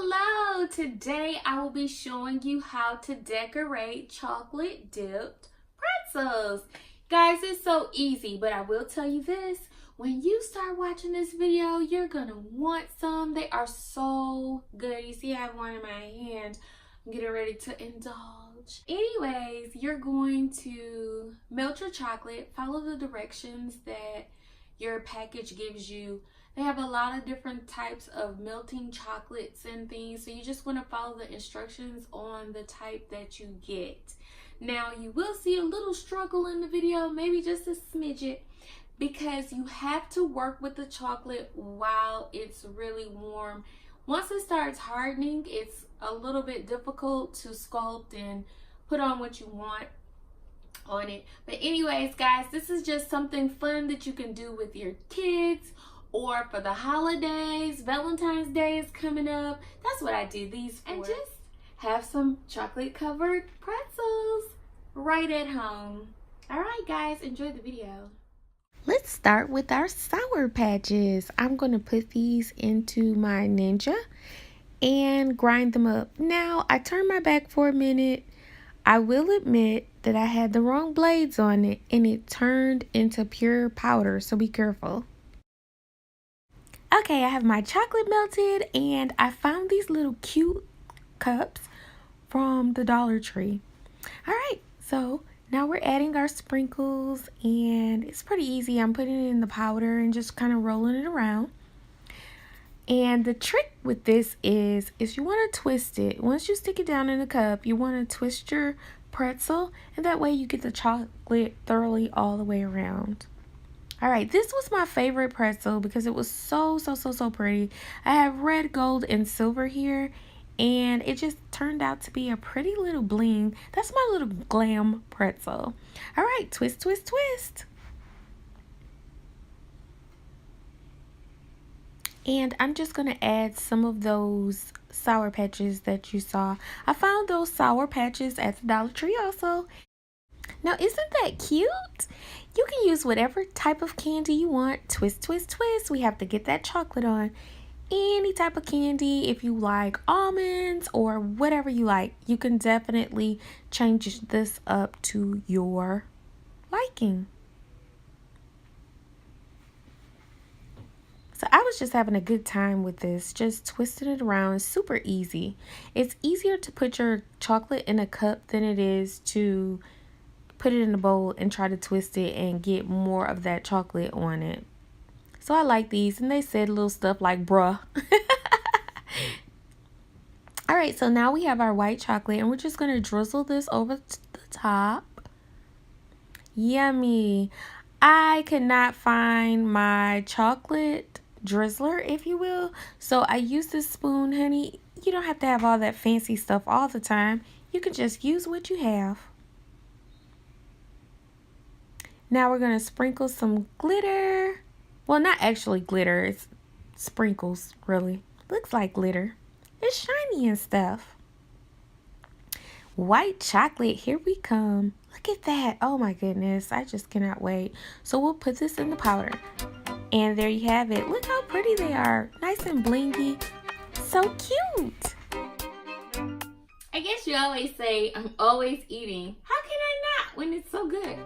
Hello! Today I will be showing you how to decorate chocolate dipped pretzels. Guys, it's so easy, but I will tell you this. When you start watching this video, you're gonna want some. They are so good. You see I have one in my hand. I'm getting ready to indulge. Anyways, you're going to melt your chocolate. Follow the directions that your package gives you. They have a lot of different types of melting chocolates and things, so you just want to follow the instructions on the type that you get. Now, you will see a little struggle in the video, maybe just a smidget, because you have to work with the chocolate while it's really warm. Once it starts hardening, it's a little bit difficult to sculpt and put on what you want on it. But anyways, guys, this is just something fun that you can do with your kids or for the holidays. Valentine's Day is coming up. That's what I did these for. And just have some chocolate covered pretzels right at home. All right, guys, enjoy the video. Let's start with our Sour Patches. I'm going to put these into my Ninja and grind them up. Now, I turned my back for a minute. I will admit that I had the wrong blades on it and it turned into pure powder, so be careful. Okay, I have my chocolate melted and I found these little cute cups from the Dollar Tree. All right, so now we're adding our sprinkles and it's pretty easy. I'm putting it in the powder and just kind of rolling it around. And the trick with this is you want to twist it. Once you stick it down in the cup, you want to twist your pretzel, and that way you get the chocolate thoroughly all the way around. All right, this was my favorite pretzel because it was so pretty. I have red, gold, and silver here, and it just turned out to be a pretty little bling. That's my little glam pretzel. All right, twist, twist, twist. And I'm just going to add some of those Sour Patches that you saw. I found those Sour Patches at the Dollar Tree also. Now, isn't that cute? You can use whatever type of candy you want. Twist, twist, twist. We have to get that chocolate on. Any type of candy, if you like almonds or whatever you like, you can definitely change this up to your liking. So I was just having a good time with this, just twisting it around. It's super easy. It's easier to put your chocolate in a cup than it is to put it in a bowl and try to twist it and get more of that chocolate on it. So I like these, and they said little stuff like bruh. All right, so now we have our white chocolate and we're just going to drizzle this over the top. Yummy. I could not find my chocolate drizzler, if you will, so I use this spoon, honey. You don't have to have all that fancy stuff all the time. You can just use what you have. Now we're going to sprinkle some glitter. Well, not actually glitter, it's sprinkles, really. Looks like glitter. It's shiny and stuff. White chocolate, here we come. Look at that. Oh my goodness, I just cannot wait. So we'll put this in the powder. And there you have it. Look how pretty they are. Nice and blingy. So cute. I guess you always say, I'm always eating. How can I not when it's so good?